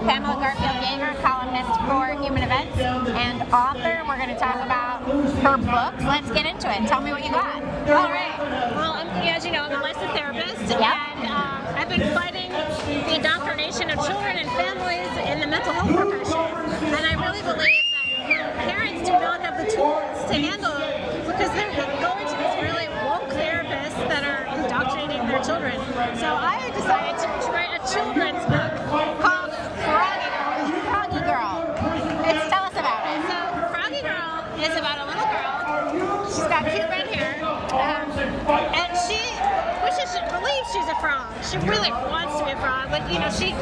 Pamela Garfield-Yeager, columnist for Human Events and author. We're going to talk about her books. Let's get into it. Tell me what you got. All right. Well, as you know, I'm a licensed therapist, Yep. and I've been fighting the indoctrination of children and families in the mental health profession. And I really believe that parents do not have the tools to handle it because they're going to these really woke therapists that are indoctrinating their children. So I decided to write a children's book called Froggy Girl. Tell us about it. So Froggy Girl is about a little girl. She's got cute red hair, and she believes she's a frog. She really wants to be a frog, but she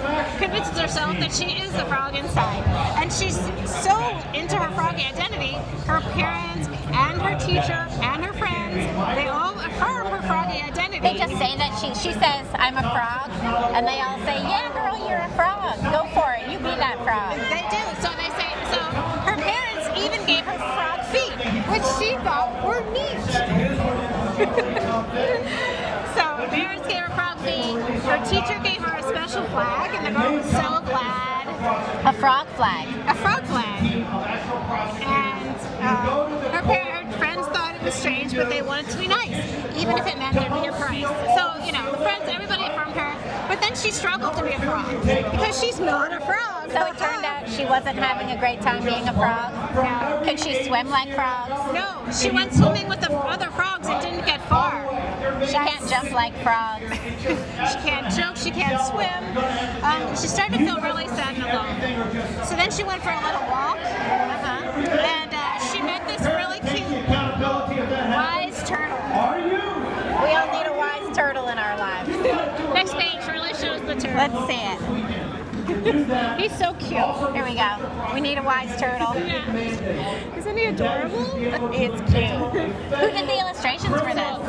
convinces herself that she is a frog inside. And she's so into her froggy identity, her parents and her teacher and her friends, they all affirm her froggy identity. They just say that she says, I'm a frog, and they all say, yeah, girl, you're a frog. Go for it. You be that frog. They do. So they say, so her parents even gave her frog feet, which she thought were neat. So her parents gave her frog feet. Her teacher gave her a special flag, and the girl was so glad. A frog flag. A frog flag. And her friends thought it was strange, but they wanted to be nice, even if it meant there'd be a price. So, the friends, everybody affirmed her, but then she struggled to be a frog, because she's not a frog. So it turned out she wasn't having a great time being a frog? No. Could she swim like frogs? No, she went swimming with the other frogs and didn't get far. She can't jump like frogs. She can't joke, she can't swim. She started to feel really sad and alone. So then she went for a little walk, and she met this really cute, wise turtle. We all need a wise turtle in our lives. Next page really shows the turtle. Let's see it. He's so cute. Here we go. We need a wise turtle. Yeah. Isn't he adorable? It's cute. Who did the illustrations for this?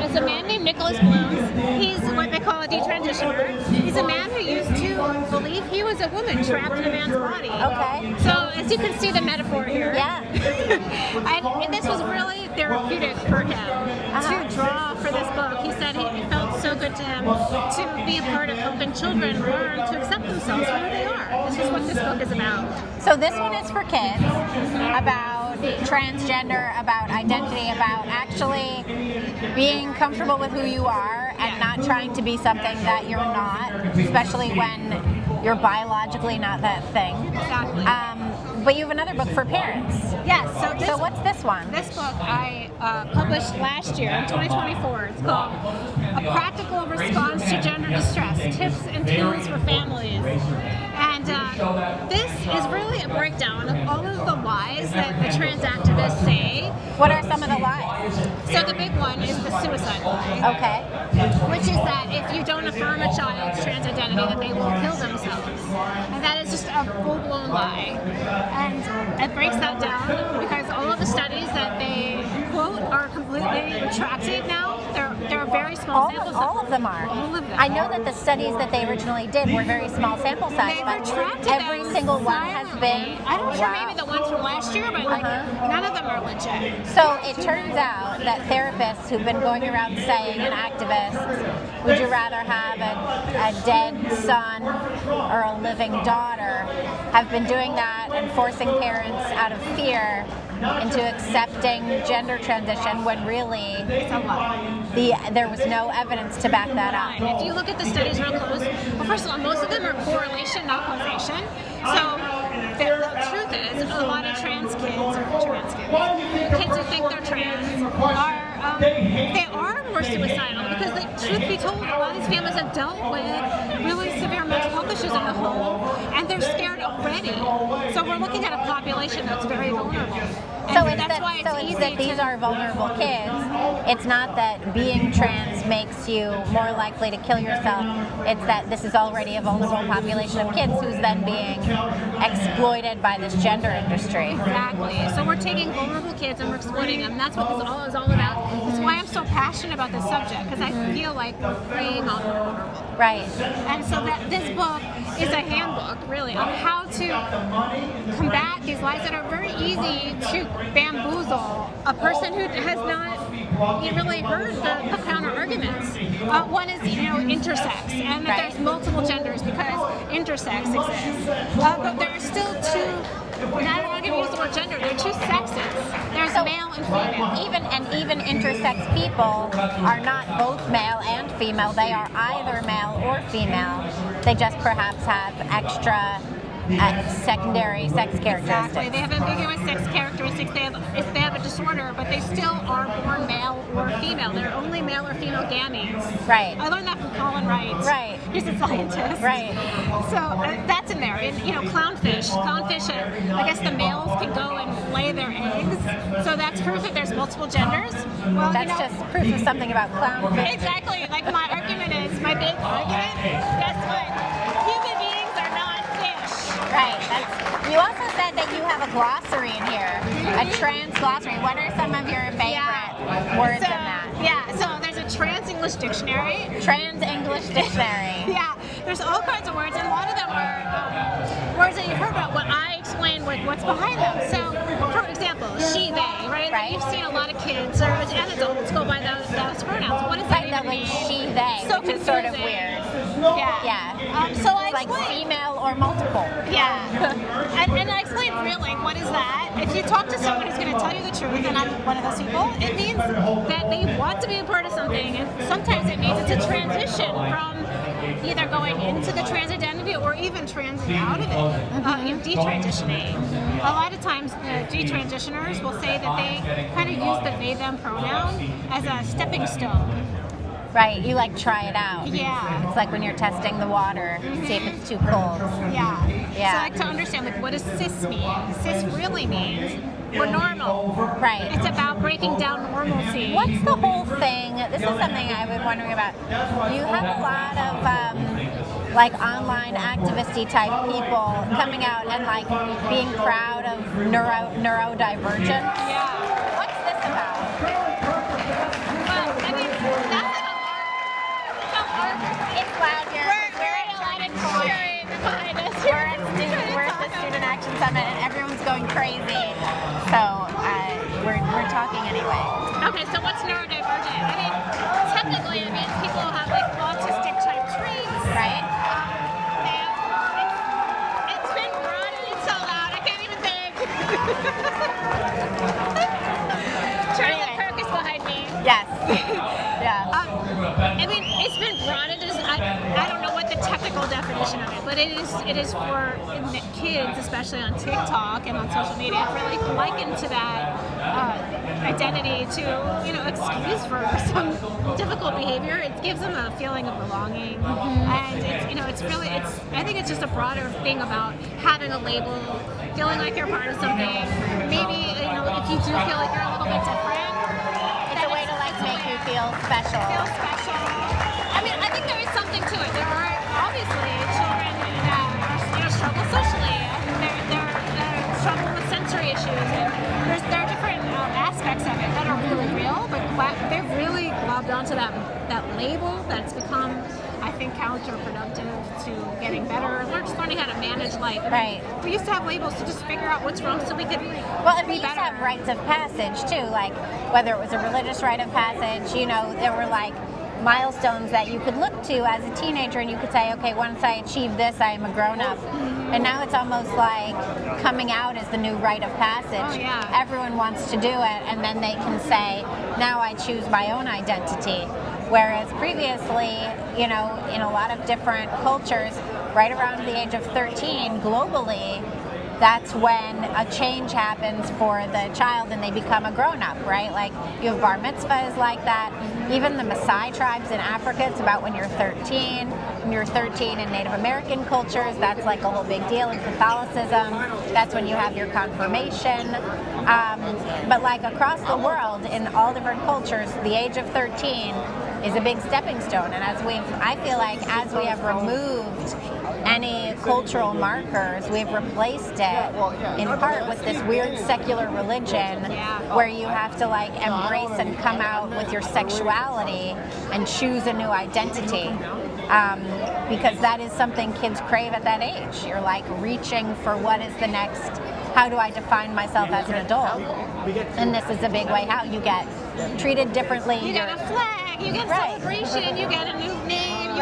It's a man named Nicholas Blooms. He's what they call a detransitioner. He's a man who used to believe he was a woman trapped in a man's body. Okay. So as you can see the metaphor here. Yeah. and this was really therapeutic for him to draw for this book. He said it felt so good to him to be a part of helping children learn to accept themselves for who they are. This is what this book is about. So this one is for kids, about transgender, about identity, about actually being comfortable with who you are and not trying to be something that you're not, especially when you're biologically not that thing. Exactly. But you have another book for parents. Yes. So what's this one? This book I published last year in 2024. It's called A Practical Response to Gender Distress, Tips and Tools for Families. And this is really a breakdown of all of the lies that the trans activists say. What are some of the lies? So the big one is the suicide lie. Okay. Which is that if you don't affirm a child's trans identity, that they will kill themselves. And that is just a full-blown lie. And it breaks that down because all of the studies that they quote are completely retracted now. They're a very small sample size. All of them are. All of them. I know that the studies that they originally did were very small sample size, They but retracted every them single one has been. I'm not sure, Wow. maybe the ones from last year, but none of them are legit. So it turns out that therapists who've been going around saying, and activists, would you rather have a dead son or a living daughter, have been doing that and forcing parents out of fear into accepting gender transition when really It's a lie. there was no evidence to back that up. If you look at the studies real close, well, first of all, most of them are correlation, not causation. So the truth is, a lot of kids who think they're trans are more suicidal because, truth be told, a lot of these families have dealt with really severe mental health issues in the home, and they're scared already. So we're looking at a population that's very vulnerable. And that's why it's easy that these are vulnerable kids. It's not that being trans makes you more likely to kill yourself. It's that this is already a vulnerable population of kids who's then being exploited by this gender industry. Exactly. So we're taking vulnerable kids and we're exploiting them. That's what this all is all about. It's why I'm so passionate about this subject, because I feel like we're freeing all the vulnerable. Right. And so that this book is a handbook, really, on how to combat these lies that are very easy to bamboozle a person who has not really heard the counter arguments. One is, intersex, and that there's multiple genders because intersex exists. But there are still two. Not going to use the word gender. There are two sexes. There's male and female. Even intersex people are not both male and female. They are either male or female. They just perhaps have extra secondary sex characteristics. Exactly. They have ambiguous sex characteristics. They have a disorder, but they still are born male or female. They're only male or female gametes. Right. I learned that from Colin Wright. Right. He's a scientist. Right. So that's in there. And clownfish. Clownfish, I guess the males can go and lay their eggs. So that's proof that there's multiple genders. Well, that's just proof of something about clownfish. Exactly. Like my argument is, my big argument, guess what? Human beings are not fish. Right. You also said that you have a glossary in here, a trans glossary. What are some of your favorite words in that? Yeah, so there's a trans English dictionary. Trans English dictionary. Yeah, there's all kinds of words, and a lot of them are words that you've heard about. What I explain what's behind them. So, for example, she, they, right? Right. You've seen a lot of kids or adults go by those pronouns. What does that even mean? She, they, So which is sort of confusing. weird. Yeah. So I like explain. female or multiple. Yeah. and I explain really what is that. If you talk to someone who's going to tell you the truth, and I'm one of those people, it means that they want to be a part of something, and sometimes it means it's a transition from either going into the trans identity or even transing out of it, detransitioning. A lot of times the detransitioners will say that they kind of use the they them pronoun as a stepping stone. Right, you try it out. Yeah. It's like when you're testing the water, see if it's too cold. Yeah. Yeah. So I like to understand, what does cis mean? Cis really means we're normal. Right. It's about breaking down normalcy. What's the whole thing? This is something I've been wondering about. You have a lot of online activisty type people coming out and being proud of neurodivergence. Yeah. What's this about? Well, I mean, that's It's loud here. we're in a lot of cheering behind us. We're at the Student Action Summit and everyone's going crazy. So we're talking anyway. Okay, so what's neurodivergent? I mean, technically, it means people have autistic type traits. Right? It's been broad. It's so loud. I can't even think. Charlie Kirk is behind me. Yes. Yeah. I mean, it's been broadened as I don't know what the technical definition of it, but it is for kids, especially on TikTok and on social media, really likened to that identity to excuse for some difficult behavior. It gives them a feeling of belonging, and it's really I think it's just a broader thing about having a label, feeling like you're part of something. Maybe if you do feel like you're a little bit different. It's a way to make you feel special. I mean, I think there is something to it. There are obviously children that struggle socially. They're struggle with sensory issues, and there are different aspects of it that are really real, but they've really globbed onto that label that's become, I think, counterproductive to getting better. We're just learning how to manage life. Right. We used to have labels to just figure out what's wrong so we could and we used to have rites of passage too, whether it was a religious rite of passage, there were milestones that you could look to as a teenager and you could say, okay, once I achieve this, I am a grown-up. And now it's almost like coming out is the new rite of passage. Oh, yeah. Everyone wants to do it, and then they can say, now I choose my own identity. Whereas previously, in a lot of different cultures, right around the age of 13, globally, that's when a change happens for the child and they become a grown-up, right? You have bar mitzvahs like that. Even the Maasai tribes in Africa, it's about when you're 13. When you're 13 in Native American cultures, that's a whole big deal. In Catholicism, that's when you have your confirmation. But across the world, in all different cultures, the age of 13 is a big stepping stone. And I feel like as we have removed any cultural markers, we've replaced it in part with this weird secular religion where you have to embrace and come out with your sexuality and choose a new identity. because that is something kids crave at that age. You're like reaching for what is the next, how do I define myself as an adult? And this is a big way how you get treated differently. You get a flag, you get a celebration, you get a new name,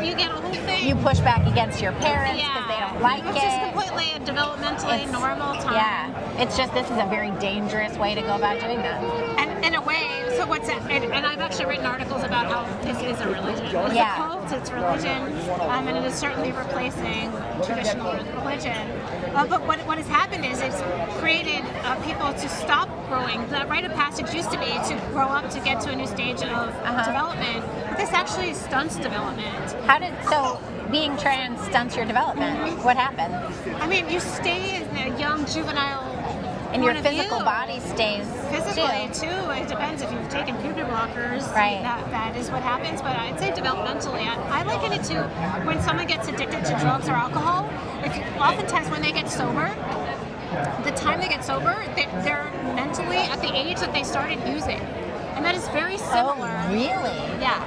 you get a whole thing. You push back against your parents because they don't like it. It's just completely a developmentally normal time. Yeah, it's just this is a very dangerous way to go about doing that. And in a way, so what's it? And I've actually written articles about how this is a religion. It's a cult, it's religion, and it is certainly replacing traditional religion. But what has happened is it's created people to stop growing. The rite of passage used to be to grow up to get to a new stage of development. But this actually stunts development. So being trans stunts your development? What happens? I mean, you stay in a young juvenile. And your physical body stays physically too. It depends if you've taken puberty blockers. Right. That is what happens. But I'd say developmentally, I liken it to when someone gets addicted to drugs or alcohol. Oftentimes when they get sober, the time they get sober, they're mentally at the age that they started using, and that is very similar. Oh, really? Yeah.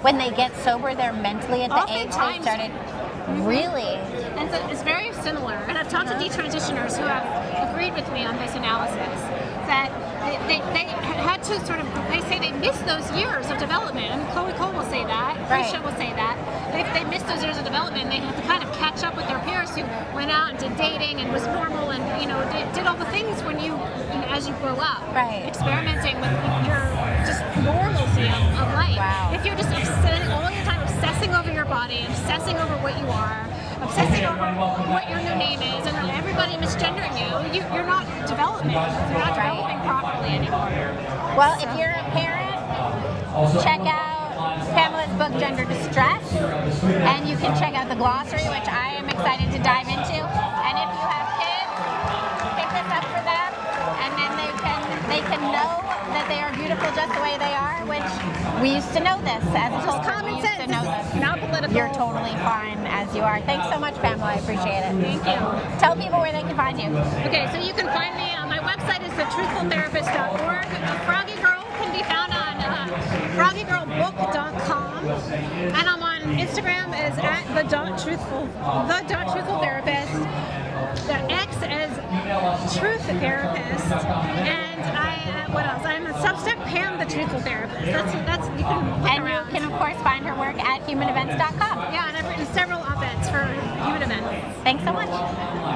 When they get sober, they're mentally at the age they started. Really? And so it's very similar. And I've talked to detransitioners who have agreed with me on this analysis that they had to sort of, they say they missed those years of development. And Chloe Cole will say that. Risha will say that. They missed those years of development. And they had to kind of catch up with their peers who went out and did dating and was normal and, did all the things when as you grow up. Right. Experimenting with your just normalcy of life. Wow. If you're just all the time obsessing over your body, obsessing over what you are, obsessing over what your new name is, and everybody misgendering you're not developing. You're not developing properly anymore. Well, if you're a parent, check out Pamela's book, Gender Distress, and you can check out the glossary, which I am excited to dive into. And if you have kids, pick this up for them, and then they can know that they are beautiful just the way they are, which we used to know this as a culture. Common we used sense. to know this. Not political. You're totally fine as you are. Thanks so much, Pamela. I appreciate it. Thank you. Tell people where they can find you. Okay, so you can find me on my website is thetruthfultherapist.org. Froggy Girl can be found on FroggyGirlBook.com, and I'm on Instagram as at the.truthfultherapist. The X is Truth Therapist, and what else? I'm a Substack Pam the Truthful Therapist. That's you can look And around. you can of course find her work at humanevents.com. Yeah, and I've written several op-eds for Human Events. Thanks so much.